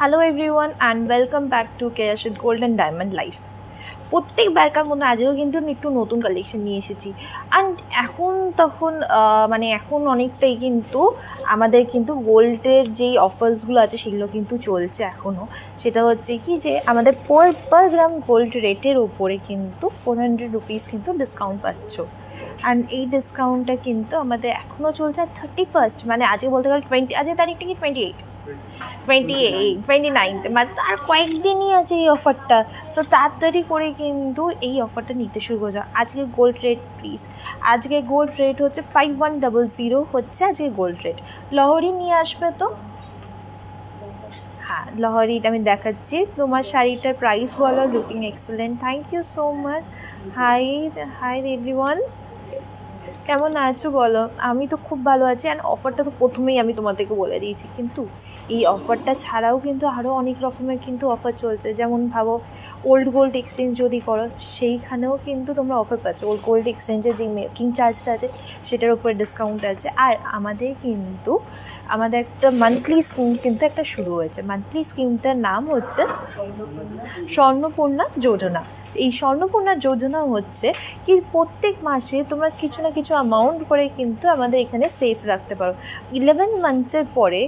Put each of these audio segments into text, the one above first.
Hello everyone and welcome back to কেয়াশিদ gold and diamond life. প্রত্যেকবারকার মধ্যে আজকেও কিন্তু একটু নতুন কালেকশন নিয়ে এসেছি। অ্যান্ড এখন অনেকটাই কিন্তু আমাদের কিন্তু গোল্ডের যেই অফার্সগুলো আছে সেগুলো কিন্তু চলছে এখনও। সেটা হচ্ছে কি যে আমাদের পার গ্রাম গোল্ড রেটের ওপরে কিন্তু 400 রুপিস কিন্তু ডিসকাউন্ট পাচ্ছ। অ্যান্ড এই ডিসকাউন্টটা কিন্তু আমাদের এখনও চলছে 31st, মানে আজকে বলতে গেলে আজকে তারিখটা কি 29th, মানে আর কয়েকদিনই আছে এই অফারটা। সো তাড়াতাড়ি করে কিন্তু এই অফারটা নিতে শুরু করে যাও। আজকে গোল্ড রেট প্লিজ, আজকে গোল্ড রেট হচ্ছে 5100 হচ্ছে আজকে গোল্ড রেট। লহরি নিয়ে আসবে তো? হ্যাঁ, লহরিটা আমি দেখাচ্ছি। তোমার শাড়িটার প্রাইস বলো। Looking excellent, thank you so much. Hi everyone, কেমন আছো বলো? আমি তো খুব ভালো আছি। অ্যান্ড অফারটা তো প্রথমেই আমি তোমাদেরকে বলে দিয়েছি, কিন্তু এই অফারটা ছাড়াও কিন্তু আরও অনেক রকমের কিন্তু অফার চলছে। যেমন ভাবো, ওল্ড গোল্ড এক্সচেঞ্জ যদি করো সেইখানেও কিন্তু তোমরা অফার পাচ্ছ। ওল্ড গোল্ড এক্সচেঞ্জের যে মেকিং চার্জটা আছে সেটার উপরে ডিসকাউন্ট আছে। আর আমাদের একটা মান্থলি স্কিম কিন্তু একটা শুরু হয়েছে। মান্থলি স্কিমটার নাম হচ্ছে স্বর্ণপূর্ণা যোজনা। এই স্বর্ণপূর্ণা যোজনা হচ্ছে কি, প্রত্যেক মাসে তোমরা কিছু না কিছু অ্যামাউন্ট করে কিন্তু আমাদের এখানে সেফ রাখতে পারো। 11 মান্থসের পরে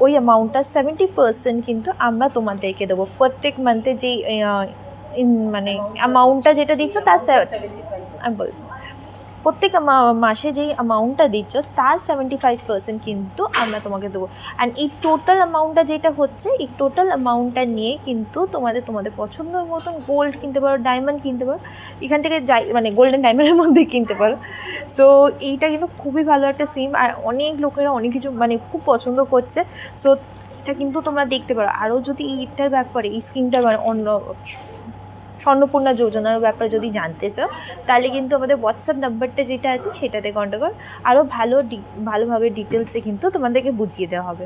ওই অ্যামাউন্টটা 70% কিন্তু আমরা তোমাদেরকে দেবো। প্রত্যেক মান্থে যেই মানে অ্যামাউন্টটা যেটা দিচ্ছ তার আমি বলবো, প্রত্যেক মাসে যেই অ্যামাউন্টটা দিচ্ছ তার 75% কিন্তু আমরা তোমাকে দেবো। অ্যান্ড এই টোটাল অ্যামাউন্টটা যেটা হচ্ছে, এই টোটাল অ্যামাউন্টটা নিয়ে কিন্তু তোমাদের পছন্দের মতন গোল্ড কিনতে পারো, ডায়মন্ড কিনতে পারো। এখান থেকে মানে গোল্ড অ্যান্ড ডায়মন্ডের মধ্যে কিনতে পারো। সো এইটা কিন্তু খুবই ভালো একটা স্কিম, আর অনেক লোকেরা অনেক কিছু মানে খুব পছন্দ করছে। সো এটা কিন্তু তোমরা দেখতে পারো। আরও যদি এইটার ব্যাপারে, এই স্কিমটার মানে অন্য স্বর্ণপূর্ণা যোজনার ব্যাপারে যদি জানতে চাও, তাহলে কিন্তু আমাদের হোয়াটসঅ্যাপ নাম্বারটা যেটা আছে সেটাতে কন্ট্যাক্ট করো। আরও ভালোভাবে ডিটেলসে কিন্তু তোমাদেরকে বুঝিয়ে দেওয়া হবে।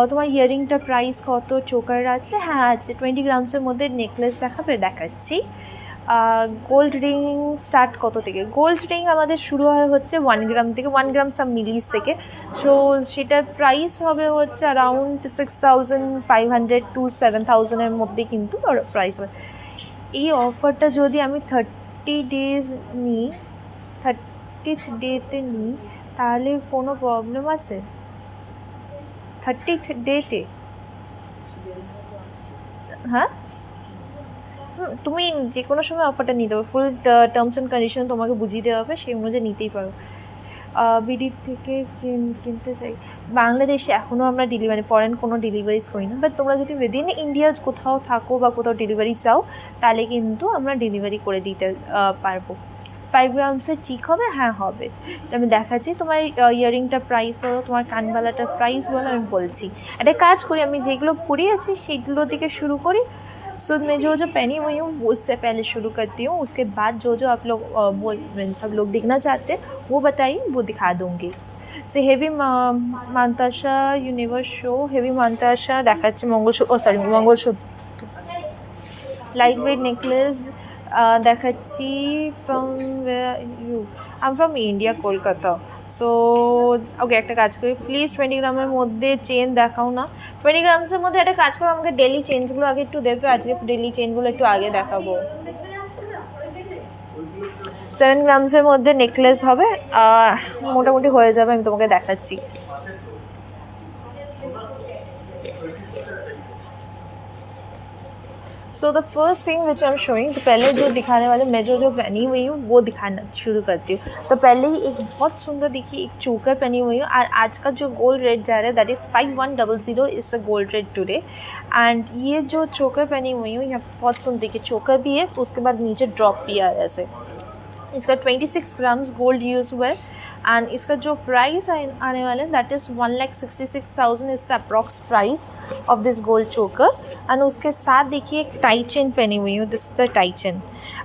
তোমার ইয়াররিংটার প্রাইস কত? চোকার আছে? হ্যাঁ আছে। 20 গ্রামসের মধ্যে নেকলেস দেখাচ্ছি। গোল্ড রিং স্টার্ট কত থেকে? গোল্ড রিং আমাদের শুরু হচ্ছে 1 গ্রাম থেকে, 1 গ্রাম সাম মিলিস থেকে। সো সেটার প্রাইস হবে হচ্ছে অ্যারাউন্ড 6500 to 7000-এর মধ্যে কিন্তু প্রাইস হবে। এই অফারটা যদি আমি 30 ডেজ নিই, 30th ডেতে নিই, তাহলে কোনো প্রবলেম আছে? 30th ডেতে? হ্যাঁ, তুমি যে কোনো সময় অফারটা নিতে পারো। ফুল টার্মস অ্যান্ড কন্ডিশন তোমাকে বুঝিয়ে দেওয়া হবে, সেই অনুযায়ী নিতেই পারো। বিডির থেকে কিনতে চাই। বাংলাদেশে এখনও আমরা ডেলিভারি, ফরেন কোনো ডেলিভারিজ করি না। বাট তোমরা যদি উইদিন ইন্ডিয়া কোথাও থাকো বা কোথাও ডেলিভারি চাও, তাহলে কিন্তু আমরা ডেলিভারি করে দিতে পারবো। 5 গ্রামসের চিক হবে? হ্যাঁ হবে। আমি দেখাচ্ছি। তোমার ইয়াররিংটার প্রাইস বলো, তোমার কানবালাটার প্রাইস বলো, আমি বলছি। একটা কাজ করি, আমি যেগুলো পড়িয়েছি সেইগুলো থেকে শুরু করি। सो मैं जो पहनी हुई हूँ वो उससे पहले शुरू करती हूँ। उसके बाद जो आप लोग सब लोग देखना चाहते हैं वो बताइए, वो दिखा दूँगी। সে হেভি মান্তাসা ইউনিভার্স শো, হেভি মান্তাসা দেখাচ্ছে। মঙ্গলসূত্র লাইট ওয়েট নেকলেস দেখাচ্ছি। From you? I am from India, Kolkata. So okay, একটা কাজ করি, প্লিজ 20 গ্রামের মধ্যে চেন দেখাও না। 20 গ্রামসের মধ্যে একটা কাজ করো, আমাকে ডেলি চেঞ্জগুলো আগে একটু দেবে। আজকে ডেলি চেনগুলো একটু আগে দেখাবো। 7 গ্রামসের মধ্যে নেকলেস হবে, মোটামুটি হয়ে যাবে। আমি তোমাকে দেখাচ্ছি। So the first thing which I am showing, तो पहले जो दिखाने वाले मैं जो पहनी हुई हूँ वो दिखाना शुरू करती हूँ। तो पहले ही एक बहुत सुंदर देखिए एक चोकर पहनी हुई हूँ। और आज का जो गोल्ड रेट जा रहा है that is 5100 is the gold rate today. And ये जो चोकर पहनी हुई हूँ, यहाँ बहुत सुंदर देखिए चोकर भी है, उसके बाद नीचे ड्रॉप भी है ऐसे। इसका 26 ग्राम्स गोल्ड यूज़ हुआ है। एंड इसका जो प्राइस आने वाला है that is 1,66,000 is the approx price of this gold चोकर। एंड उसके साथ देखिए एक टाई चेन पहनी हुई हूँ, this is the tie chain.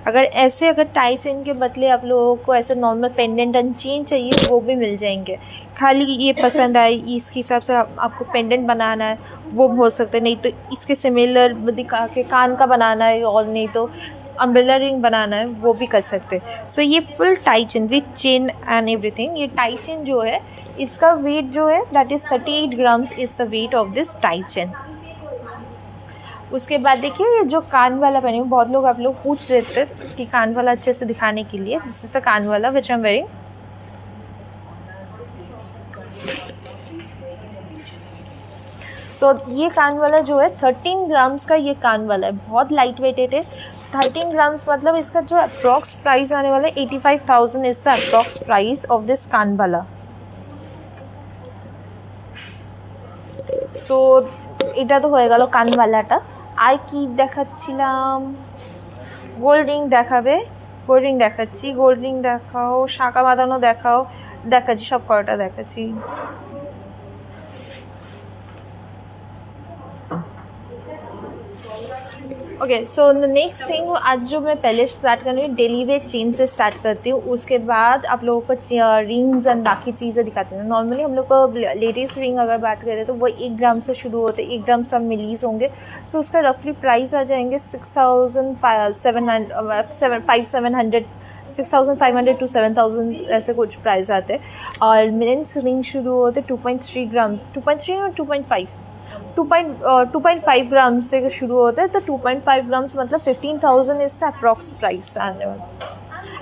अगर टाई चेन के बदले आप लोगों को ऐसे नॉर्मल पेंडेंट एंड चेन चाहिए वो भी मिल जाएंगे। खाली ये पसंद आए इसके हिसाब से आपको पेंडेंट बनाना है वो हो सकता है, नहीं तो इसके सिमिलर दिखा के कान का बनाना है, और नहीं तो अम्ब्रेला रिंग बनाना है वो भी कर सकते हैं। सो ये full tie chain with chain and everything. ये टाई चेन जो है इसका वेट जो है that is 38 grams is the weight of this tie chain. उसके बाद देखिए ये जो कान वाला पहनी हूँ, बहुत लोग आप लोग पूछ रहे थे कि कान वाला अच्छे से दिखाने के लिए, दिस इज अ कान वाला विच आई एम वेयरिंग। सो ये कान वाला जो है 13 ग्राम्स का ये कान वाला है, बहुत लाइट वेटेड है। 13 ग्राम्स मतलब इसका जो अप्रॉक्स प्राइस आने वाला है 85,000 is the approx price of this कान वाला। সো এটা তো হয়ে গেল কানবালাটা। আর কি দেখাচ্ছিলাম, গোল্ড রিং দেখাবে, গোল্ড রিং দেখাচ্ছি, গোল্ড রিং দেখাও, শাঁখা বাঁধানো দেখাও, দেখাচ্ছি সব কটা দেখাচ্ছি। ओके सो नेक्स्ट थिंग, आज जो मैं पहले स्टार्ट कर रही हूँ डेली वेयर चेन से स्टार्ट करती हूँ, उसके बाद आप लोगों को रिंग्स एंड बाकी चीज़ें दिखाती हूँ। नॉर्मली हम लोग को लेडीज़ रिंग अगर बात करें तो वो 1 ग्राम से शुरू होते, 1 ग्राम सब मिलीज होंगे। सो उसका रफली प्राइस आ जाएंगे 6,500 to 7,000 ऐसे कुछ प्राइस आते हैं। और मेंस रिंग शुरू होते 2.3 ग्राम, 2.3 और 2.5 ग्राम्स से शुरू होता है। तो 2.5 ग्राम्स मतलब 15,000 इज द अप्रॉक्स प्राइस आने वाला।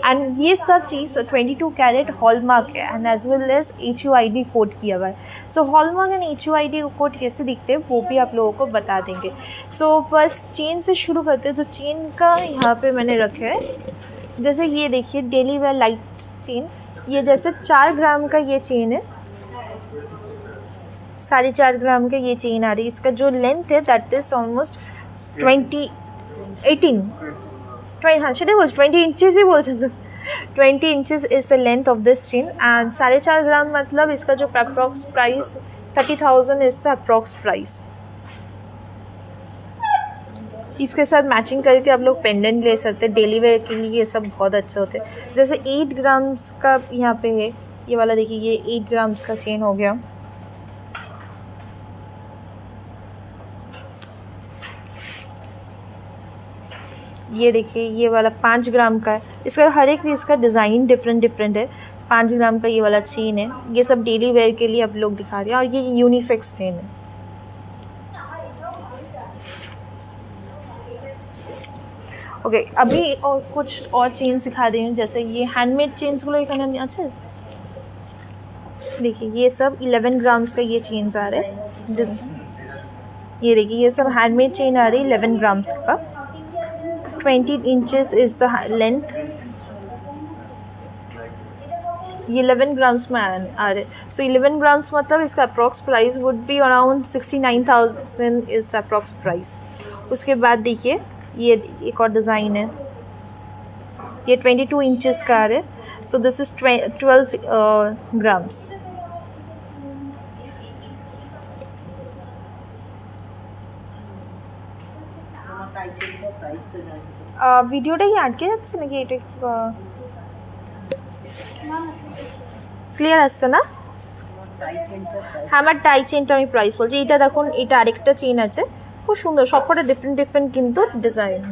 एंड ये सब चीज़ 22 कैरेट हॉलमार्क है and as well as HUID code किया हुआ है। So hallmark and HUID code कैसे दिखते हैं वो भी आप लोगों को बता देंगे। सो बस चेन से शुरू करते हैं। तो चेन का यहाँ पे मैंने रखे है, जैसे ये देखिए डेली वेयर लाइट चेन, ये जैसे 4 ग्राम का ये चेन है, 4.5 ग्राम का ये चेन आ रही है। इसका जो लेंथ है दैट इज ऑलमोस्ट 20 इंचेस ही बोल सकते, 20 inches is the length of this chain. And 4.5 ग्राम मतलब इसका जो approx price 30,000 is the approx price. इसके साथ मैचिंग करके आप लोग पेंडेंट ले सकते हैं, डेली वेयर के लिए ये सब बहुत अच्छे होते हैं। जैसे 8 ग्राम्स का यहाँ पे है ये वाला, देखिए ये 8 ग्राम्स का चेन हो गया। ये देखिए ये वाला 5 ग्राम का है, इसका हर एक इसका डिज़ाइन डिफरेंट है। 5 ग्राम का ये वाला चेन है, ये सब डेली वेयर के लिए आप लोग दिखा रहे हैं। और ये यूनिसेक्स चेन है। ओके अभी और कुछ और चेन्स दिखा रही हूँ, जैसे ये हैंडमेड चेन्सগুলো এখানে আছে। देखिए ये सब 11 ग्राम्स का ये चेन्स आ रहे हैं। ये देखिए ये सब हैंडमेड चेन आ रही है 11 ग्राम्स का। 20 इंचेस इज द लेंथ। ये 11 ग्राम्स में आ रहे। सो 11 ग्राम्स मतलब इसका approx price would be around 69,000 is the approx price. उसके बाद देखिए ये एक और डिज़ाइन है, ये 22 इंचेस का आ रहा है। So this is 12 grams. ভিডিওটা কি আটকে যাচ্ছে নাকি? এটা ক্লিয়ার আসছে না? হ্যাঁ আমার টাই চেনটা আমি প্রাইস বলছি। এটা দেখুন, এটা আরেকটা চেন আছে খুব সুন্দর, সবকটা ডিফারেন্ট কিন্তু ডিজাইন।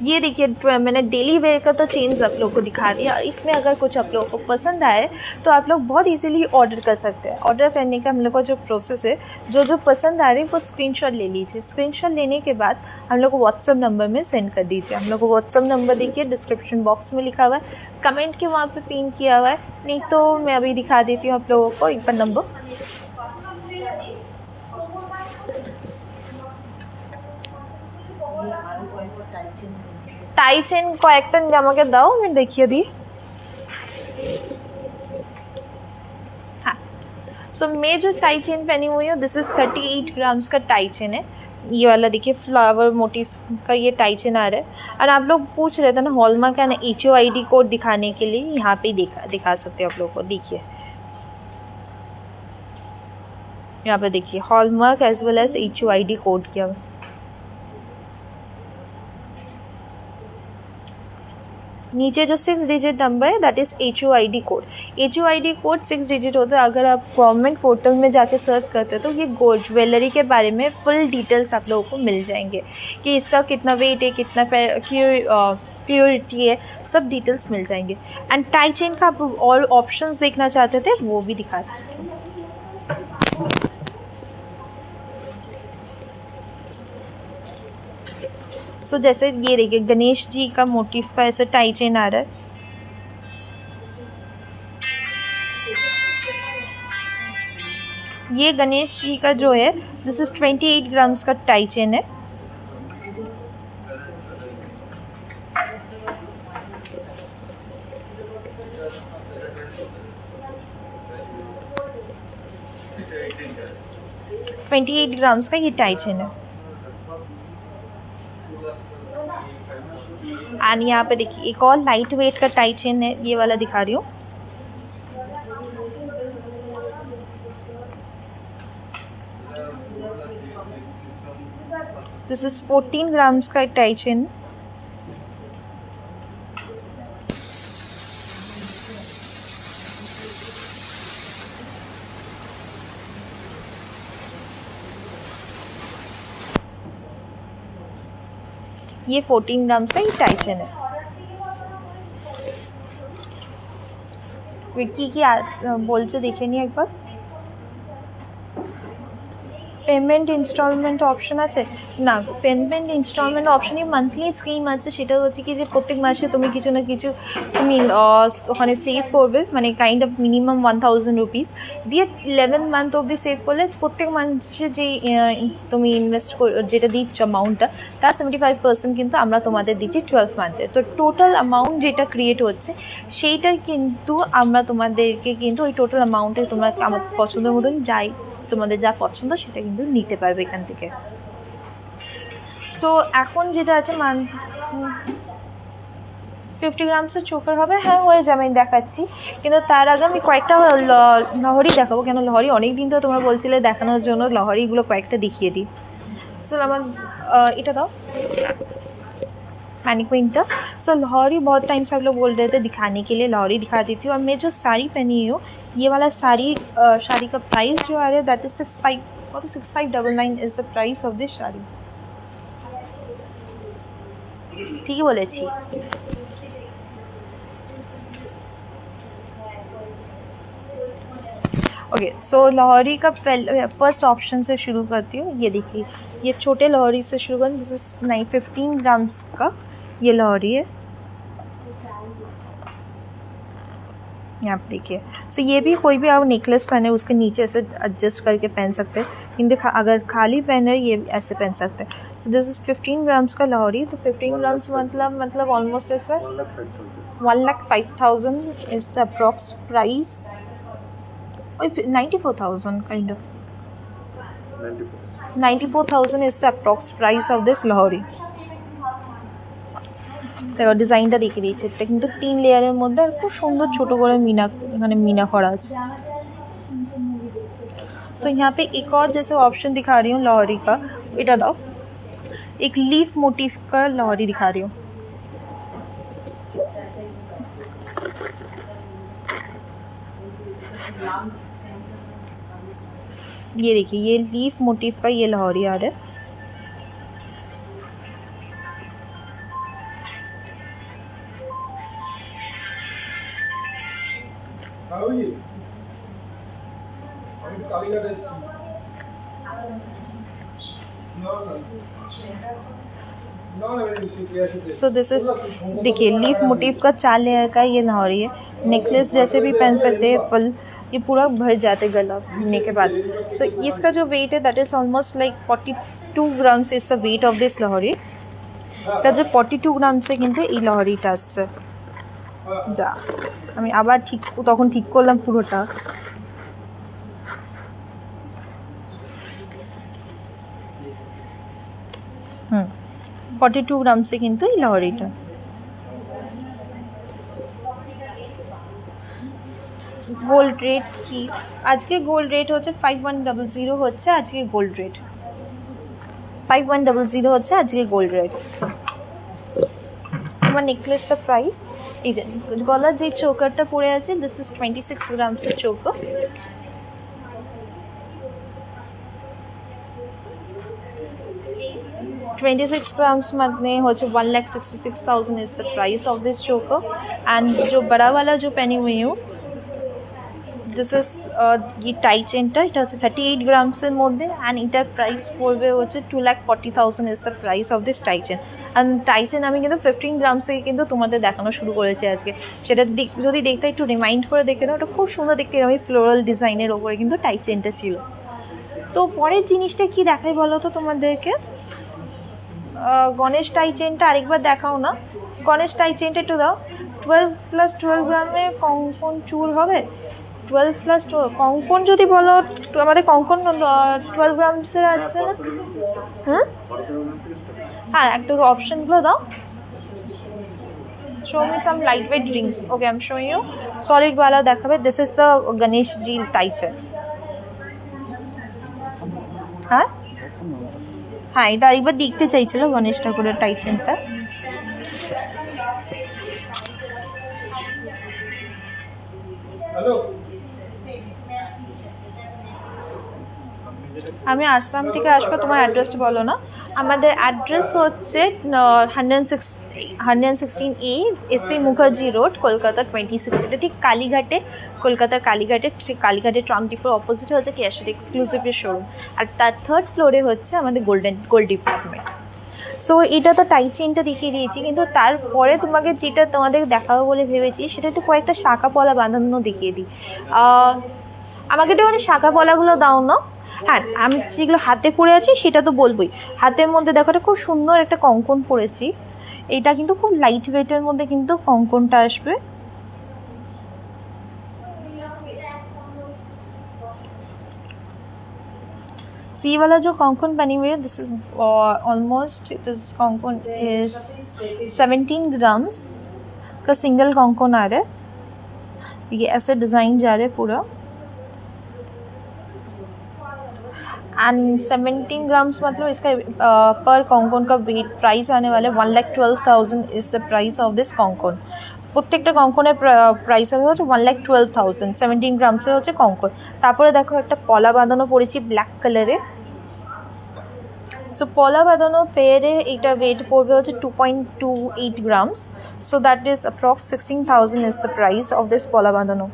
ये देखिए मैंने डेली वेयर का तो चेन्स आप लोग को दिखा दिया। इसमें अगर कुछ आप लोगों को पसंद आए तो आप लोग बहुत इजीली ऑर्डर कर सकते हैं। ऑर्डर करने का हम लोग का जो प्रोसेस है, जो पसंद आ रही है वो स्क्रीनशॉट ले लीजिए। स्क्रीनशॉट लेने के बाद हम लोग को व्हाट्सअप नंबर में सेंड कर दीजिए। हम लोग को व्हाट्सअप नंबर देखिए डिस्क्रिप्शन बॉक्स में लिखा हुआ है, कमेंट के वहाँ पर पिन किया हुआ है, नहीं तो मैं अभी दिखा देती हूँ आप लोगों को एक बार नंबर। টাই চেন কয়েকটা আমাকে দাও, আমি দেখিয়ে দিই। हाँ सो मैं जो टाई चेन पहनी हुई हूँ दिस इज़ 38 ग्राम्स का टाई चेन है। ये वाला देखिए फ्लावर मोटिव का ये टाई चेन आ रहा है। और आप लोग पूछ रहे थे ना हॉलमार्क है ना HUID कोड दिखाने के लिए, यहाँ पे दिखा सकते हो आप लोग को। देखिए यहाँ पे देखिए hallmark as well as HUID code किया हुआ। नीचे जो 6 डिजिट नंबर है that is HUID code. HUID code 6 digit होता है। अगर आप गवर्नमेंट पोर्टल में जाके सर्च करते हैं तो ये गोल्ड ज्वेलरी के बारे में फुल डिटेल्स आप लोगों को मिल जाएंगे कि इसका कितना वेट है, कितना प्योरिटी है, सब डिटेल्स मिल जाएंगे। एंड टाई चेन का आप और ऑप्शंस देखना चाहते थे वो भी दिखा देते हैं। सो जैसे ये देखिए गणेश जी का मोटिव का ऐसे टाई चेन आ रहा है। ये गणेश जी का जो है दिस इज 28 ग्राम्स का टाई चेन है। $28 ग्राम्स का ये टाई चेन है। एंड यहाँ पे देखिए एक और लाइट वेट का टाई चेन है, ये वाला दिखा रही हूँ। दिस इज 14 ग्राम्स का एक टाई चेन। ये 14 ग्राम्स का ये टाई चेन है। विक्की की बोलছে দেখে নি একবার। পেমেন্ট ইনস্টলমেন্ট অপশন আছে না, পেমেন্ট ইনস্টলমেন্ট অপশনে মান্থলি স্কিম আছে। সেটা হচ্ছে কি যে প্রত্যেক মাসে তুমি কিছু না কিছু তুমি ওখানে সেভ করবে, মানে কাইন্ড অফ মিনিমাম 1000 রুপিস দিয়ে 11 মান্থ অবধি সেভ করলে প্রত্যেক মাসে যে তুমি ইনভেস্ট যেটা দিচ্ছ অ্যামাউন্টটা তার 75% কিন্তু আমরা তোমাদের দিচ্ছি 12 মান্থের। তো টোটাল অ্যামাউন্ট যেটা ক্রিয়েট হচ্ছে সেইটার কিন্তু আমরা তোমাদেরকে কিন্তু ওই টোটাল অ্যামাউন্টে তোমরা আমার পছন্দের মতন যাই তোমাদের যা পছন্দ সেটা কিন্তু নিতে পারবে এখান থেকে। সো এখন যেটা আছে 50 গ্রামসের চোকার হবে, হ্যাঁ হয়ে যাবে, আমি দেখাচ্ছি। কিন্তু তার আগে আমি কয়েকটা লহরি দেখাবো, কেন লহরি অনেক দিন তো তোমরা বলছিলে দেখানোর জন্য, লহরিগুলো কয়েকটা দেখিয়ে দিই। সো আমার এটা দাও मैनिक्विन। सो लाहौरी बहुत टाइम से आप लोग बोल रहे थे दिखाने के लिए, लाहौरी दिखा देती हूँ। और मैं जो साड़ी पहनी हूँ ये वाला साड़ी का प्राइस जो आ रहा है that is 6599 is the price of this sari. ठीक है बोले छी। ओके सो लाहौरी का फर्स्ट ऑप्शन से शुरू करती हूँ। ये देखिए ये छोटे लाहौरी से शुरू करें। दिस इज 15 ग्राम्स का ये लाहौरी है, यहाँ पे देखिए। सो ये भी कोई भी आप नेकलेस पहने उसके नीचे ऐसे एडजस्ट करके पहन सकते हैं, इन अगर खाली पहने ये ऐसे पहन सकते हैं। सो दिस इज 15 ग्राम्स का लाहौरी। तो 15 ग्राम्स मतलब ऑलमोस्ट ऐसा 1,05,000 is the approx price, 94,000 kind of 94,000 is the approx price of this Lahori. দেখো ডিজাইনটা দেখিয়ে দিয়েছে, এটা কিন্তু 3 লেয়ারের মধ্যে আর খুব সুন্দর ছোট করে মিনা এখানে মিনা করা আছে। सो यहाँ पे एक और जैसे ऑप्शन दिखा रही हूँ लाहौरी का, इटा दाओ एक लीफ मोटिव का लाहौरी दिखा रही हूँ। ये देखिए ये लीफ मोटिव का ये लाहौरी आ रहा है। सो दिस इज देखिए लीफ मोटिव का 4 लेयर का ये लाहौरी है। नेकलेस जैसे भी पहन सकते हैं, फुल ये पूरा भर जाते गला भरने के बाद। सो इसका जो वेट है that is almost like 42 grams is the weight of this Lahori. এটা যে 42 গ্রামসে কিন্তু এই লাহরিটা আসছে। যা আমি আবার ঠিক তখন ঠিক করলাম পুরোটা। 42 গ্রামসে কিন্তু এই লাহরিটা। গোল্ড রেট কি আজকে গোল্ড রেট হচ্ছে 5100 হচ্ছে আজকে গোল্ড রেট 5100 হচ্ছে আজকে গোল্ড রেট। আমার নেকলেসটা প্রাইস এই যে গলার যে চোকারটা পড়ে আছে দিস ইজ 26 গ্রামসের চোকার। $26 ग्राम्स में हो 1,66,000 is the price of this चोकर। एंड जो बड़ा वाला जो पहनी हुई हूँ दिस इज ये टाई चेनटा এটা হচ্ছে 38 গ্রামসের মধ্যে। অ্যান্ড এটার প্রাইস পড়বে হচ্ছে 2,40,000 is the price of this tie chain. Tie chain আমি কিন্তু 15 গ্রামস থেকে কিন্তু তোমাদের দেখানো শুরু করেছি আজকে। সেটা যদি দেখতে একটু রিমাইন্ড করে দেখে নাও, ওটা খুব সুন্দর দেখতে, আমি ফ্লোরাল ডিজাইনের ওপরে কিন্তু টাইচেনটা ছিল। তো পরের জিনিসটা কি দেখাই বলো তো তোমাদেরকে? গণেশ টাইচেনটা আরেকবার দেখাও না। গণেশ টাইচেনটা একটু দাও। 12+12 গ্রামে কঙ্কন চুল হবে। 12+12 কঙ্কন যদি বলো, আমাদের কঙ্কন 12 গ্রামসের আছে না? হ্যাঁ, একটু অপশনগুলো দাও। Show me some lightweight rings. Okay, I'm showing you. Solid wala দেখাবে. This is the Ganesh Ji Taichen. হ্যাঁ, এটা আরেকবার দেখতে চাইছিল গণেশ ঠাকুরের টাইচেনটা। আমি আসাম থেকে আসবো, তোমার অ্যাড্রেসটা বলো না। আমাদের অ্যাড্রেস হচ্ছে 116A SP Mukherjee road, Kolkata 26। এটা ঠিক কালীঘাটে, কলকাতার কালীঘাটে ট্রাম ডিপোর অপোজিটে হচ্ছে ক্যাশের এক্সক্লুসিভের শোরুম। আর তার 3rd ফ্লোরে হচ্ছে আমাদের গোল্ড ডিপার্টমেন্ট। সো এটা তো টাইচেনটা দেখিয়ে দিয়েছি, কিন্তু তারপরে তোমাকে যেটা তোমাদের দেখাবো বলে ভেবেছি সেটা একটু কয়েকটা শাঁখা পলা বাঁধানো দেখিয়ে দিই। আমাকে একটু মানে শাঁখা পলাগুলো দাও না। হ্যাঁ, আমি যেগুলো হাতে পরে আছি সেটা তো বলবোই। হাতের মধ্যে দেখো, এটা খুব সুন্দর একটা কঙ্কন পরেছি। এটা কিন্তু খুব লাইট ওয়েটের মধ্যে কিন্তু কঙ্কনটা আসবে। So ये वाला जो कॉन्कन बनी हुई है, दिस इज ऑलमोस्ट, दिस कॉन्कन इज 17 ग्राम्स का सिंगल कॉन्कन आ रहा है। ये ऐसे डिज़ाइन जा रहा है पूरा, एंड 17 ग्राम्स मतलब इसका पर कॉन्कन का वेट प्राइस आने वाला है 1,12,000 is the price of this कॉन्कन। প্রত্যেকটা কঙ্কনের প্রাইস হবে হচ্ছে 1,12,000। 17 গ্রামসের হচ্ছে কঙ্কন। তারপরে দেখো একটা পলা বাঁধানো পড়েছি ব্ল্যাক কালারে। সো পলা বাঁধানো পেয়ারে এইটা ওয়েট পড়বে হচ্ছে 2.28 grams. So that is approx 16,000 is the price of this পলা বাঁধানো।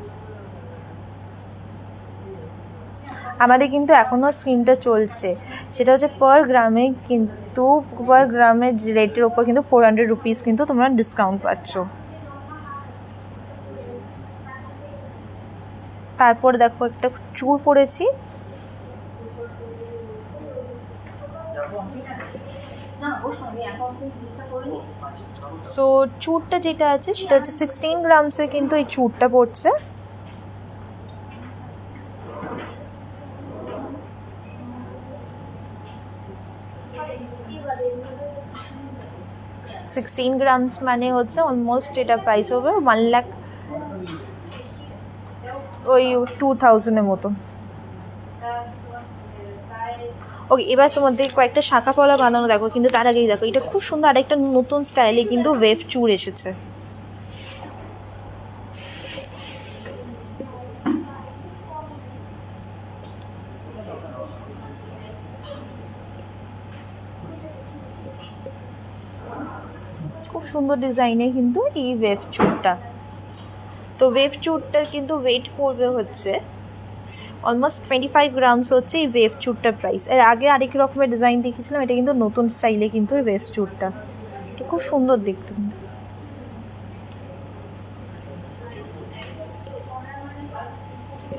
আমাদের কিন্তু এখনও স্কিমটা চলছে, সেটা হচ্ছে পার গ্রামে, কিন্তু পার গ্রামের রেটের ওপর কিন্তু 400 রুপিস কিন্তু তোমরা ডিসকাউন্ট পাচ্ছ। তারপর দেখো একটা চুড় পরেছি। সো চুড়টা যেটা আছে সেটা হচ্ছে 16 গ্রামসে কিন্তু এই চুড়টা পড়ছে। সিক্সটিন গ্রামস মানে হচ্ছে অলমোস্ট এটা প্রাইস হবে 1 লাখ, ওই 2,000-এর মতো। ওকে, এবার তোমাদের কয়েকটা শাঁখা পলা বানানো দেখো, কিন্তু তার আগেই দেখো এটা খুব সুন্দর আরেকটা নতুন স্টাইলে কিন্তু ওয়েভ চুড় এসেছে। খুব সুন্দর ডিজাইনে কিন্তু এই ওয়েভ চুড়টা। তো ওয়েভ চুড়টার কিন্তু ওয়েট পড়বে হচ্ছে অলমোস্ট 25 গ্রামস হচ্ছে এই ওয়েভ চুড়টার প্রাইস। এর আগে আরেক রকমের ডিজাইন দেখেছিলাম, এটা কিন্তু নতুন স্টাইলে কিন্তু এই ওয়েভ চুড়টা, এটা খুব সুন্দর দেখতে।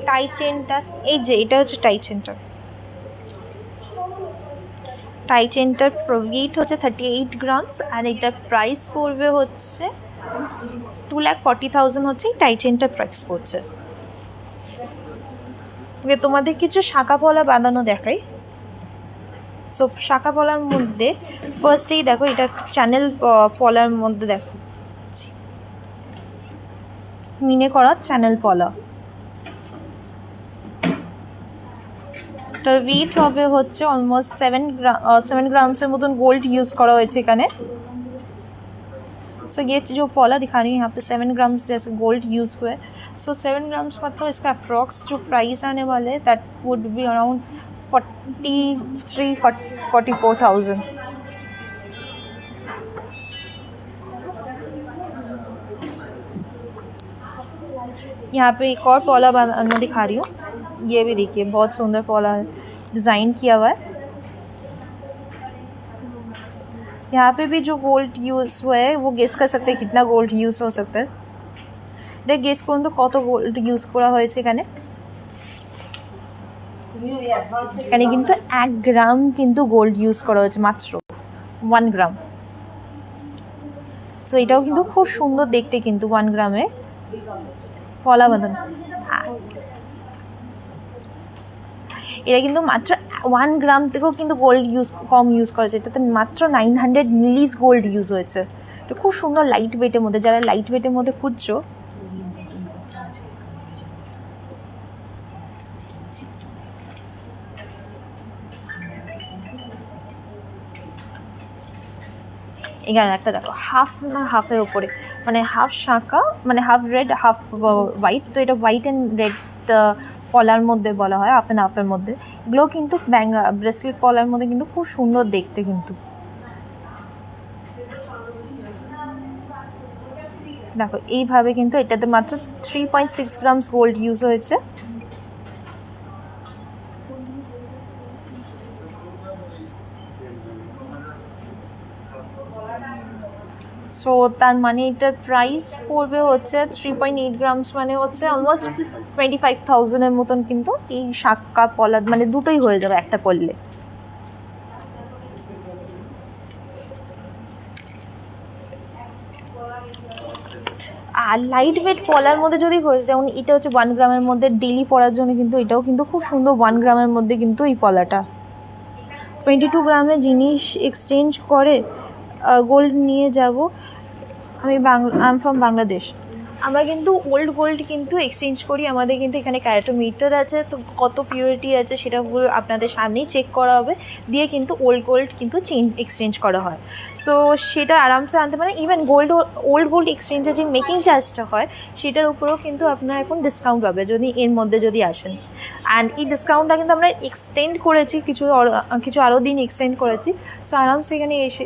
টাই চেনটা এই যে, এটা হচ্ছে টাই চেনটা। টাই চেনটার ওয়েট হচ্ছে 38 গ্রামস, আর এটার প্রাইস পড়বে হচ্ছে 2,40,000 হচ্ছে এই টাই চেনটার প্রাইস পড়ছে। ওকে, তোমাদের কিছু শাঁখা পলা বাঁধানো দেখাই। সো শাঁখা পলার মধ্যে ফার্স্টেই দেখো এটা চ্যানেল পলার মধ্যে দেখো মিনে করা চ্যানেল পলা। এটার ওয়েট হবে হচ্ছে অলমোস্ট 7 গ্রামসের মতন গোল্ড ইউজ করা হয়েছে এখানে। सो ये जो पॉला दिखा रही हूँ यहाँ पे 7 ग्राम्स जैसे गोल्ड यूज़ हुआ है। सो 7 ग्राम्स मतलब इसका अप्रॉक्स जो प्राइस आने वाले है दैट वुड बी अराउंड 43-44,000। यहाँ पे एक और पॉला मैं दिखा रही हूँ, ये भी देखिए बहुत सुंदर पॉला डिज़ाइन किया हुआ है। यहाँ पे भी जो गोल्ड यूज़ हुआ है वो गेस कर सकते हैं कितना गोल्ड यूज़ हो सकता है। এটা গেস করুন তো কত গোল্ড ইউজ করা হয়েছে এখানে। এখানে কিন্তু 1 গ্রাম কিন্তু গোল্ড ইউজ করা হয়েছে, মাত্র 1 গ্রাম। সো এটাও কিন্তু খুব সুন্দর দেখতে কিন্তু 1 গ্রামে পলা বাঁধানো। এটা কিন্তু মাত্র 1 গ্রাম থেকেও কিন্তু গোল্ড কম ইউজ করা হয়েছে, এটাতে মাত্র 900 মিলিস গোল্ড ইউজ হয়েছে। এটা খুব সুন্দর লাইট ওয়েটের মধ্যে, যারা লাইট ওয়েটের মধ্যে খুঁজছো এখানে একটা দেখো হাফ না হাফের ওপরে, মানে হাফ শাঁকা, মানে হাফ রেড হাফ হোয়াইট। তো এটা হোয়াইট অ্যান্ড রেড পলার মধ্যে বলা হয়, হাফ অ্যান্ড হাফের মধ্যে। এগুলো কিন্তু ব্রেসলেট পলার মধ্যে কিন্তু খুব সুন্দর দেখতে কিন্তু। দেখো এইভাবে কিন্তু এটাতে মাত্র 3.6 গ্রামস গোল্ড ইউজ হয়েছে। সো তার মানে এটার প্রাইস পড়বে হচ্ছে 3.8 গ্রামস, মানে হচ্ছে অলমোস্ট 25,000-এর মতন কিন্তু এই শাঁকা পলা, মানে দুটোই হয়ে যাবে একটা পরলে। আর লাইট ওয়েট পলার মধ্যে যদি হয়েছে, যেমন এটা হচ্ছে 1 গ্রামের মধ্যে ডেলি পরার জন্য, কিন্তু এটাও কিন্তু খুব সুন্দর 1 গ্রামের মধ্যে কিন্তু এই পলাটা। 22 গ্রামের জিনিস এক্সচেঞ্জ করে গোল্ড নিয়ে যাব। I am from Bangladesh. আমরা কিন্তু ওল্ড গোল্ড কিন্তু এক্সচেঞ্জ করি, আমাদের কিন্তু এখানে ক্যারেটোমিটার আছে, তো কত পিউরিটি আছে সেটা আপনাদের সামনেই চেক করা হবে, দিয়ে কিন্তু ওল্ড গোল্ড কিন্তু এক্সচেঞ্জ করা হয়। সো সেটা আরামসে আনতে পারেন। ইভেন ওল্ড গোল্ড এক্সচেঞ্জের যে মেকিং চার্জটা হয় সেটার উপরেও কিন্তু আপনারা এখন ডিসকাউন্ট পাবে যদি এর মধ্যে যদি আসেন। অ্যান্ড এই ডিসকাউন্টটা কিন্তু আমরা এক্সটেন্ড করেছি, কিছু আরও দিন এক্সটেন্ড করেছি। সো আরামসে এখানে এসে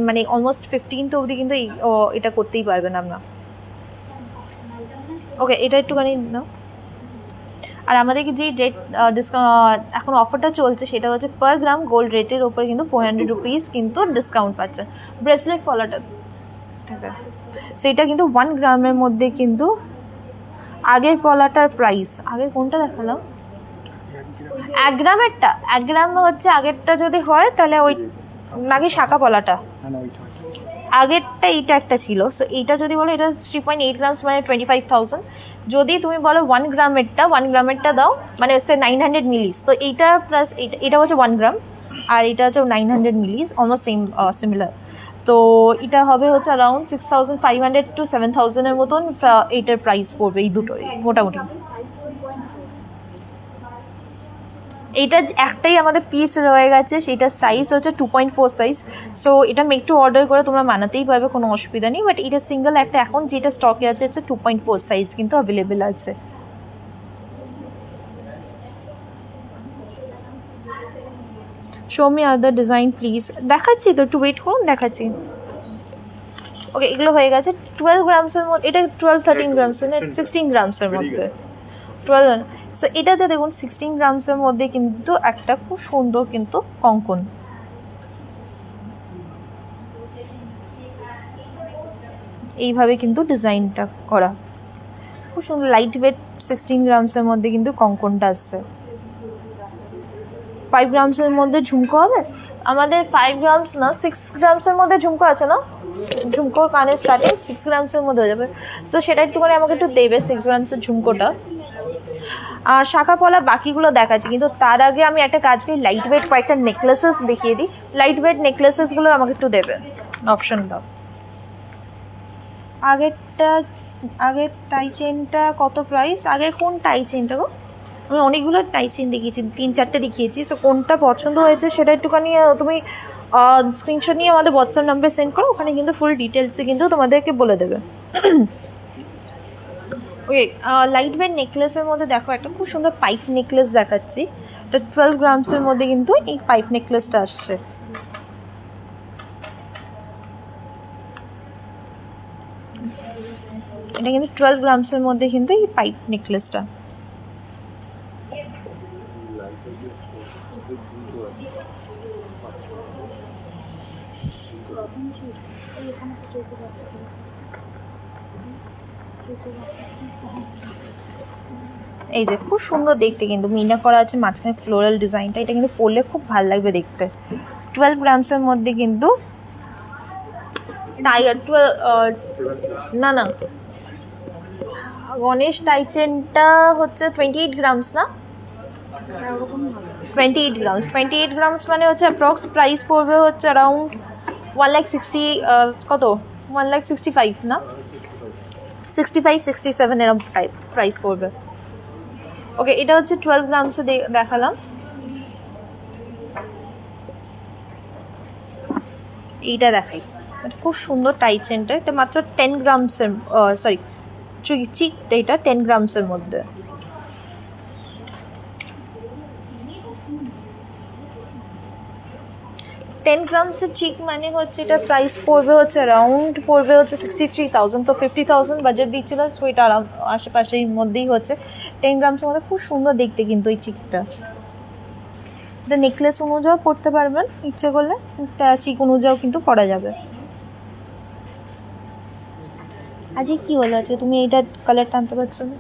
মানে অলমোস্ট 15th অবধি কিন্তু এটা করতেই পারবেন আমরা। ওকে, এটা একটুখানি নাও। আর আমাদের যে রেট এখন অফারটা চলছে সেটা হচ্ছে পার গ্রাম গোল্ড রেটের ওপরে কিন্তু 400 রুপিস কিন্তু ডিসকাউন্ট পাচ্ছেন ব্রেসলেট পলাটা। ঠিক আছে, সেইটা কিন্তু 1 গ্রামের মধ্যে কিন্তু আগের পলাটার প্রাইস, আগের কোনটা দেখালাম 1 গ্রামেরটা, 1 গ্রাম হচ্ছে আগেরটা যদি হয় তাহলে ওই আগে শাঁকা পলাটা, আগেরটা এইটা একটা ছিল। সো এইটা যদি বলো এটা 3.8 গ্রামস মানে 25,000। যদি তুমি বলো 1 গ্রামেরটা দাও মানে হচ্ছে 900 মিলিস, তো এইটা প্লাস এটা হচ্ছে 1 গ্রাম আর এটা হচ্ছে 900 মিলিস, অলমোস্ট সিমিলার। তো এটা হবে হচ্ছে অ্যারাউন্ড 6,500 to 7,000-এর মতন এইটার প্রাইস পড়বে, এই দুটোই মোটামুটি। এইটা একটাই আমাদের পিস রয়ে গেছে, সেইটার সাইজ হচ্ছে 2.4 সাইজ। সো এটা মেক টু অর্ডার করে তোমরা বানাতেই পারবে, কোনো অসুবিধা নেই। বাট এটা সিঙ্গেল একটা এখন যেটা স্টকে আছে হচ্ছে 2.4 সাইজ কিন্তু অ্যাভেলেবেল আছে। Show me other design please. দেখাচ্ছি তো, একটু ওয়েট করুন, দেখাচ্ছি। ওকে, এগুলো হয়ে গেছে 12 গ্রামসের মধ্যে। এটা 12-13 গ্রামসের, 16 গ্রামসের মধ্যে 12। সো এটাতে দেখুন 16 গ্রামসের মধ্যে কিন্তু একটা খুব সুন্দর কিন্তু কঙ্কন, এইভাবে কিন্তু ডিজাইনটা করা খুব সুন্দর লাইট ওয়েট। 16 গ্রামসের মধ্যে কিন্তু কঙ্কনটা আসছে। 5 গ্রামসের মধ্যে ঝুমকো হবে আমাদের, 5 গ্রামস না 6 গ্রামসের মধ্যে ঝুমকো আছে না, ঝুমকোর কানের স্টার্টিং 6 গ্রামসের মধ্যে হয়ে যাবে। সো সেটা একটুখানি আমাকে একটু দেবে 6 গ্রামসের ঝুমকোটা। শাঁখা পলা বাকিগুলো দেখাচ্ছি, কিন্তু তার আগে আমি একটা কাজ করি, লাইট ওয়েট কয়েকটা নেকলেসেস দেখিয়ে দিই। লাইট ওয়েট নেকলেসেসগুলো আমাকে একটু দেবে অপশন দাও। আগের টাই চেনটা কত প্রাইস? আগের কোন টাই চেনটা গো? আমি অনেকগুলো টাই চেন দেখিয়েছি, 3-4টে দেখিয়েছি। সো কোনটা পছন্দ হয়েছে সেটা একটুখানি তুমি স্ক্রিনশট নিয়ে আমাদের হোয়াটসঅ্যাপ নাম্বারে সেন্ড করো, ওখানে কিন্তু ফুল ডিটেলসে কিন্তু তোমাদেরকে বলে দেবে। ওকে, লাইট ওয়েট নেকলেসের মধ্যে দেখো একটা খুব সুন্দর পাইপ নেকলেস দেখাচ্ছি। এটা 12 গ্রামসের মধ্যে কিন্তু এই পাইপ নেকলেসটা আসছে। এটা কিন্তু 12 গ্রামসের মধ্যে কিন্তু এই পাইপ নেকলেসটা। এই যে খুব সুন্দর দেখতে, কিন্তু মিনা করা আছে মাঝখানে ফ্লোরাল ডিজাইনটা, এটা কিন্তু পরলে খুব ভালো লাগবে দেখতে। 12 গ্রামসের মধ্যে কিন্তু টাইগার 12 না না গণেশ টাইচেনটা হচ্ছে 28 গ্রামস না, 28 গ্রামস। 28 গ্রামস মানে হচ্ছে অ্যাপ্রক্স প্রাইস পড়বে হচ্ছে অ্যারাউন্ড 1,60,000 কত 1,65,000 না 65-67 এরকম টাইপ প্রাইস পড়বে। ওকে, এটা হচ্ছে 12 গ্রামসে দেখালাম। এইটা দেখাই, খুব সুন্দর টাইচেনটা, এটা মাত্র 10 গ্রামসের সরি চিক, এটা 10 গ্রামসের মধ্যে। টেন গ্রামসের চিক মানে হচ্ছে এটা প্রাইস পড়বে হচ্ছে অ্যারাউন্ড পড়বে হচ্ছে 63,000। তো 50,000 বাজেট দিচ্ছিল, সো এটা আশেপাশের মধ্যেই হচ্ছে। 10 গ্রামসের মধ্যে খুব সুন্দর দেখতে কিন্তু এই চিকটা। এটা নেকলেস অনুযায়ী পরতে পারবেন ইচ্ছে করলে, চিক অনুযায়ী কিন্তু পরা যাবে। আজকে কি হলো, আছে তুমি এইটা কালারটা আনতে পারছো না?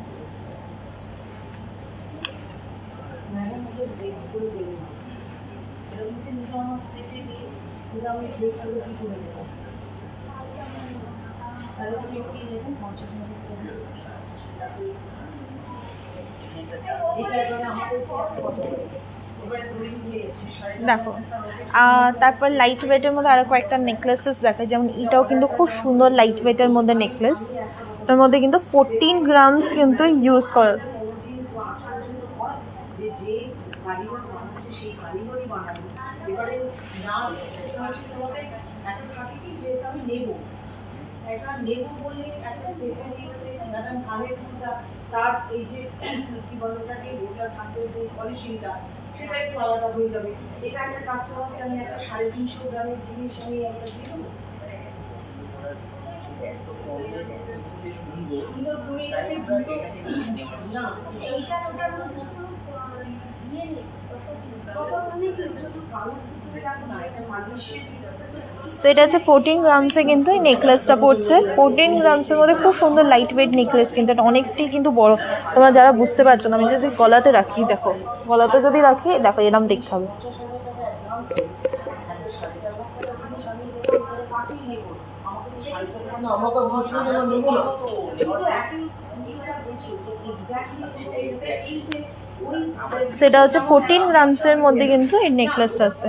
দেখো, তারপর লাইট ওয়েটের মধ্যে আরো কয়েকটা নেকলেসেস দেখায়, যেমন এটাও কিন্তু খুব সুন্দর লাইট ওয়েটের মধ্যে নেকলেস। এটার মধ্যে কিন্তু 14 গ্রামস কিন্তু ইউজ করে। তার এই যে কি বলটাকে ওটা সাথে যে পলিশিংটা সেটা একটু আলাদা হয়ে যাবে। এটা একটা কাস্টমারকে আমি একটা 350 গ্রামের জিনিস আমি একটা দিয়ে দেবো, সুন্দর করে এটাকে দুটো না এইটা ওটার মধ্যে নিয়ে নে কত মানে কি একটু কালো করে রাখো না, এটা মানুষের। সো এটা হচ্ছে 14 গ্রামসে কিন্তু এই নেকলেসটা পড়ছে। 14 গ্রামসের মধ্যে খুব সুন্দর লাইট ওয়েট নেকলেস, কিন্তু এটা অনেকটাই কিন্তু বড়। তোমরা যারা বুঝতে পারছো না, আমি যদি গলাতে রাখি, দেখো গলাতে যদি রাখি, দেখো এরকম দেখতে হবে। সেটা হচ্ছে 14 গ্রামসের মধ্যে কিন্তু এই নেকলেসটা আছে।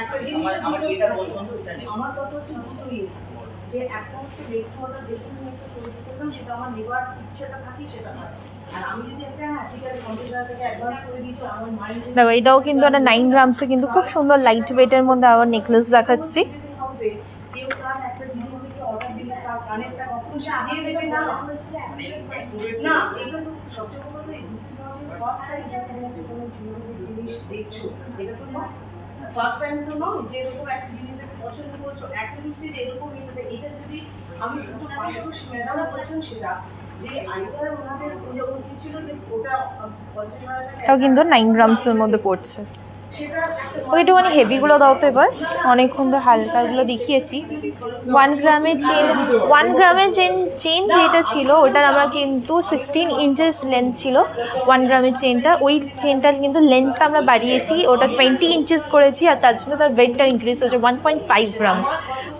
একটা জিনিস আমার কথা হচ্ছে দুটোই, যে একটা হচ্ছে রেটটা দেখে আমি একটা করে দিতাম, সেটা আমার নেবার ইচ্ছাটা থাকে সেটা হয়। আর আমি যদি একটা ঠিক আছে 50,000 টাকা অ্যাডভান্স করে দিয়েছি, আমার মাইন্ড দেখো এটাও কিন্তু একটা 9 গ্রামসে কিন্তু খুব সুন্দর লাইট ওয়েটের মধ্যে আবার নেকলেস দেখাচ্ছি। কেউ তার একটা জিনিস দেখে অর্ডার দিলে তার কানেরটা কখনো সে দিয়ে দেবে না, না এটা তো সবচেয়ে বড় কথা। This is not your first time যেখানে কোনো জিনিস দেখছো, এটা তো নয় ফার্স্ট টাইম, তো নয় যে এরকম একটা জিনিস পছন্দ করছো অ্যাকুরেসি এরকম। এটা যদি আমি দুটো পাশাপাশি মেলানো বলছেন, সেটা যে আইদার ওনাদের উচিত ছিল যে ওটা 50,000 টাকা কিন্তু 9 গ্রামসের মধ্যে পড়ছে। ওইটুখানি হেভিগুলো দাও তো এবার, অনেকক্ষণ ধরে হালকাগুলো দেখিয়েছি। 1 গ্রামের চেন যেটা ছিল ওটার আমরা কিন্তু 16 ইঞ্চেস লেন্থ ছিল 1 গ্রামের চেনটা। ওই চেনটার কিন্তু লেন্থটা আমরা বাড়িয়েছি, ওটা 20 ইঞ্চেস করেছি, আর তার জন্য তার ওয়েটটা ইনক্রিজ হয়েছে 1.5 গ্রামস।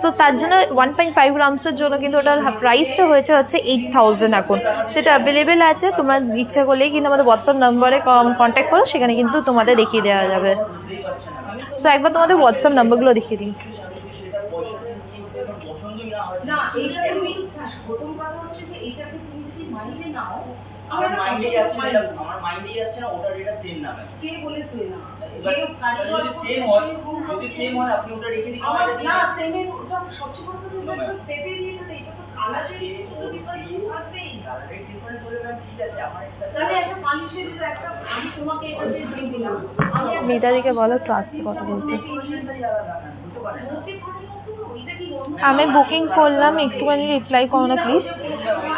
সো তার জন্য 1.5 গ্রামসের জন্য কিন্তু ওটার প্রাইসটা হয়েছে হচ্ছে 8,000 এখন। সেটা অ্যাভেলেবেল আছে, তোমার ইচ্ছা করলেই কিন্তু আমাদের হোয়াটসঅ্যাপ নাম্বারে কন্ট্যাক্ট করো, সেখানে কিন্তু তোমাদের দেখিয়ে দেওয়া যাবে। সো একবার তোমাদের হোয়াটসঅ্যাপ নাম্বারগুলো দেখিয়ে দিই। না এইটা তুমি প্রথম কথা হচ্ছে যে এইটাকে তুমি যদি মাইন্ডে নাও, আমার মাইন্ডে আসছে না, আমার মাইন্ডেই আসছে না ওটার এটা সেম না। কে বলেছে না যে কারিগর সেম হয়, যদি সেম হয় আপনি ওটা রেখে দিন। আমার না সেম এর ওটা সবচেয়ে বড় কথা, এটা সেটে দিয়ে দিতে, এটা তো কালারে তো ডিফারেন্স থাকবেই। কালারে ডিফারেন্স হলে না ঠিক আছে, আমার একটা তাহলে একটা পালিশের তো একটা আমি তোমাকে এটা দিয়ে দিলাম। আমি মেয়েটাকে বলো একটু আসতে কথা বলতে। আমি বুকিং করলাম, একটুখানি রিপ্লাই করো না প্লিজ।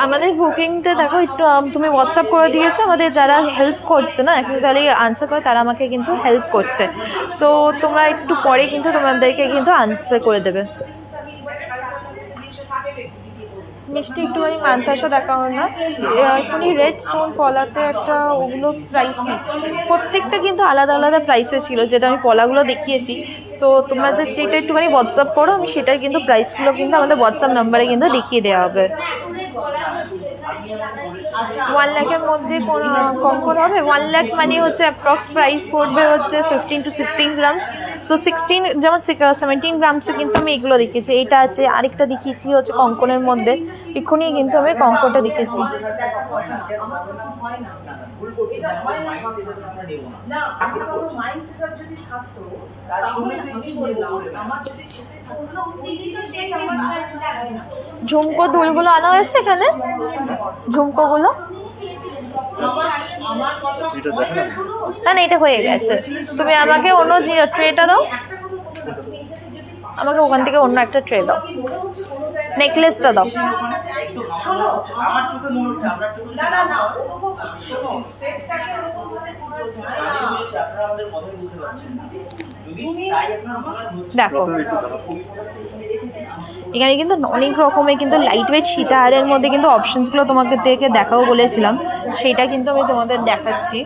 আমাদের বুকিংটা দেখো একটু তুমি হোয়াটসঅ্যাপ করে দিয়েছো, আমাদের যারা হেল্প করছে না এখন তাহলে আনসার করে তারা আমাকে কিন্তু হেল্প করছে, সো তোমরা একটু পরে কিন্তু তোমাদেরকে কিন্তু আনসার করে দেবে। মিষ্টি একটুখানি মান্তাসা দেখাও না, এখনই রেড স্টোন পলাতে একটা, ওগুলো প্রাইস নেই, প্রত্যেকটা কিন্তু আলাদা আলাদা প্রাইসে ছিল যেটা আমি পলাগুলো দেখিয়েছি। সো তোমাদের যেটা একটুখানি হোয়াটসঅ্যাপ করো, আমি সেটাই কিন্তু প্রাইসগুলো কিন্তু আমাদের হোয়াটসঅ্যাপ নাম্বারে কিন্তু দেখিয়ে দেওয়া হবে। 1 লাখের মধ্যে কোনো কম করে হবে? 1 লাখ মানে হচ্ছে অ্যাপ্রক্স প্রাইস পড়বে হচ্ছে 15 to 16 গ্রামস। সো 16 যেমন 17 গ্রামসে কিন্তু আমি এগুলো দেখিয়েছি, এইটা আছে, আরেকটা দেখিয়েছি হচ্ছে কঙ্কনের মধ্যে, এক্ষুনি কিন্তু আমি কঙ্কনটা দেখিয়েছি। ঝুমকো দুলগুলো আনা হয়েছে এখানে, ঝুমকোগুলো না না এটা হয়ে গেছে, তুমি আমাকে অন্য ট্রেটা দাও, আমাকে ওখান থেকে অন্য একটা ট্রে দাও, নেকলেসটা দাও। দেখো এখানে কিন্তু অনেক রকমের কিন্তু লাইট ওয়েট সীতাহারের মধ্যে কিন্তু অপশনসগুলো তোমাকে থেকে দেখাবো বলেছিলাম, সেটা কিন্তু আমি তোমাদের দেখাচ্ছি।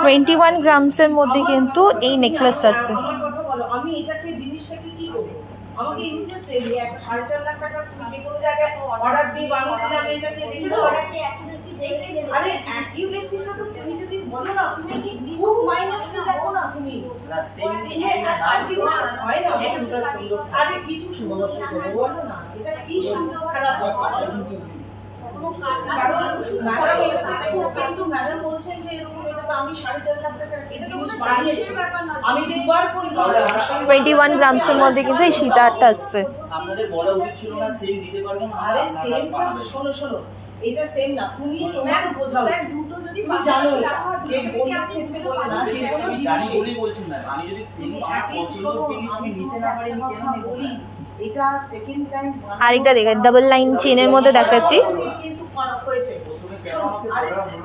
21 গ্রামসের মধ্যে কিন্তু এই নেকলেসটা আছে। আমাকে ইনজাস্ট এই 4.5 লাখ টাকা যে কোনো জায়গায় অর্ডার দিয়ে বানিয়ে দিলাম, এটাকে আরে অ্যাকিউরেসিটা তো তুমি যদি বলো না, তুমি কি খুব মাইনাসটা দেখো না, তুমি হয় না আরে কিছু সমস্যা বলো না, এটা কি সুন্দর খারাপ আছে কিন্তু ম্যাডাম বলছেন যে এরকম, এটা তো আমি 4.5 লাখ টাকা জিনিস বানিয়েছি, আমি দুবার করি। 21 গ্রামসের মধ্যে কিন্তু এই সীতাহারটা আসছে। আপনাদের বলা উচিত ছিল না সেম দিতে পারবো না, আরে সেম শোনো শোনো এটা সেম না, তুমি তোমাকে বোঝাও দুটো যদি তুমি জানো যে গোল্ডের ক্ষেত্রে বলে না যে কোনো জিনিস বলি বলছেন না, আমি যদি সেম পছন্দ জিনিস তুমি নিতে না পারি আমি কেন বলি, এটা সেকেন্ড টাইম। আরেকটা দেখেন ডাবল লাইন চেনের মধ্যে দেখাচ্ছি, কিন্তু ফারাক হয়েছে,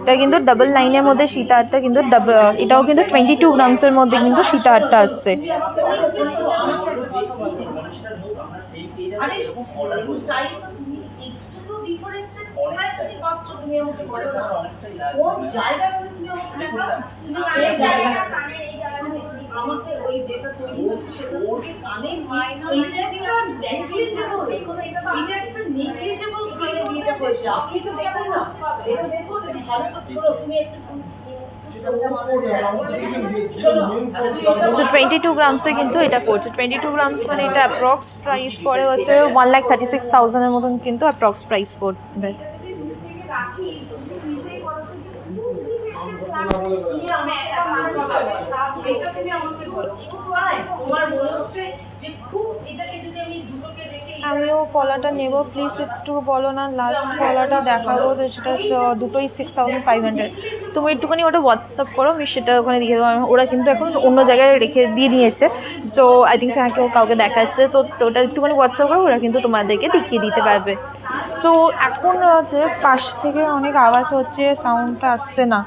এটা কিন্তু ডাবল লাইনের মধ্যে সীতাহারটা কিন্তু এটাও কিন্তু 22 গ্রামসের মধ্যে কিন্তু সীতাহারটা আসছে। আমাকে ওই যেটা তৈরি হচ্ছে সেটা ওকে কানে একটা নেগলিজেবল কানে দিয়েটা হয়েছে, আপনি তো দেখুন না, এটা দেখুন ভালো ছোট, তুমি একটু 22 গ্রামসে কিন্তু এটা পড়ছে, 22 গ্রামস মানে এটা অ্যাপ্রক্স প্রাইস পড়ে হচ্ছে 1,36,000 এর মতন কিন্তু অ্যাপ্রক্স প্রাইস পড়বে। আমিও কলাটা নেব, প্লিজ একটু বলো না, লাস্ট কলাটা দেখাবো সেটা দুটোই 6,500, তুমি একটুখানি ওটা হোয়াটসঅ্যাপ করো, আমি সেটা ওখানে দিয়ে দেবো। ওরা কিন্তু এখন অন্য জায়গায় রেখে দিয়ে নিয়েছে, সো আই থিঙ্ক সেখানে কাউকে দেখাচ্ছে, তো ওটা একটুখানি হোয়াটসঅ্যাপ করো, ওরা কিন্তু তোমাদেরকে দেখিয়ে দিতে পারবে। তো এখন পাশ থেকে অনেক আওয়াজ হচ্ছে, সাউন্ডটা আসছে না,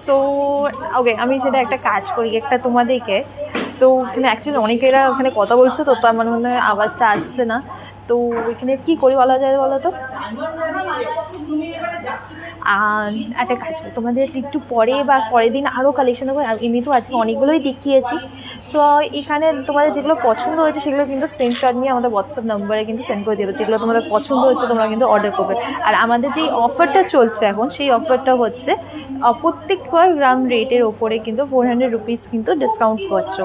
সো ওকে আমি সেটা একটা কাজ করি, একটা তোমাদেরকে, তো ওখানে অ্যাকচুয়ালি অনেকেরা ওখানে কথা বলছে, তো আমার মনে হয় আওয়াজটা আসছে না, তো ওইখানে কী করি বলা যায় বলো তো, একটা কাজ করি তোমাদের একটু পরে বা পরের দিন আরও কালেকশন হবে, এমনি তো আজকে অনেকগুলোই দেখিয়েছি, সো এখানে তোমাদের যেগুলো পছন্দ হয়েছে সেগুলো কিন্তু স্ক্রিনশট নিয়ে আমাদের হোয়াটসঅ্যাপ নাম্বারে কিন্তু সেন্ড করে দেবে, যেগুলো তোমাদের পছন্দ হচ্ছে তোমরা কিন্তু অর্ডার করবে। আর আমাদের যেই অফারটা চলছে এখন, সেই অফারটা হচ্ছে প্রত্যেক গ্রাম রেটের ওপরে কিন্তু 400 রুপিস কিন্তু ডিসকাউন্ট পাচ্ছ।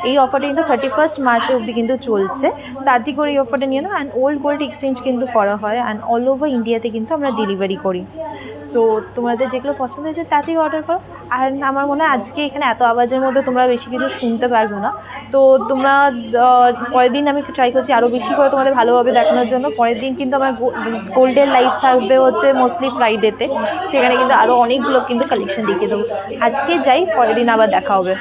এই অফারটা কিন্তু 31 মার্চ অবধি কিন্তু চলছে, তাড়াতাড়ি করে এই অফারটা নিয়ে নাও। অ্যান্ড ওল্ড গোল্ড এক্সচেঞ্জ কিন্তু করা হয়, অ্যান্ড অল ওভার ইন্ডিয়াতে কিন্তু আমরা ডেলিভারি করি। সো তোমাদের যেগুলো পছন্দ হয়েছে তাতেই অর্ডার করো। আর আমার মনে হয় আজকে এখানে এত আওয়াজের মধ্যে তোমরা বেশি কিছু শুনতে পারবো না। তো তোমরা পরের দিন আমি ট্রাই করছি আরও বেশি করে তোমাদের ভালোভাবে দেখানোর জন্য। পরের দিন কিন্তু আমার গোল্ডের লাইভ থাকবে হচ্ছে মোস্টলি ফ্রাইডেতে, সেখানে কিন্তু আরও অনেকগুলো কিন্তু কালেকশন দেখিয়ে দেবো। আজকে যাই, পরের দিন আবার দেখা হবে।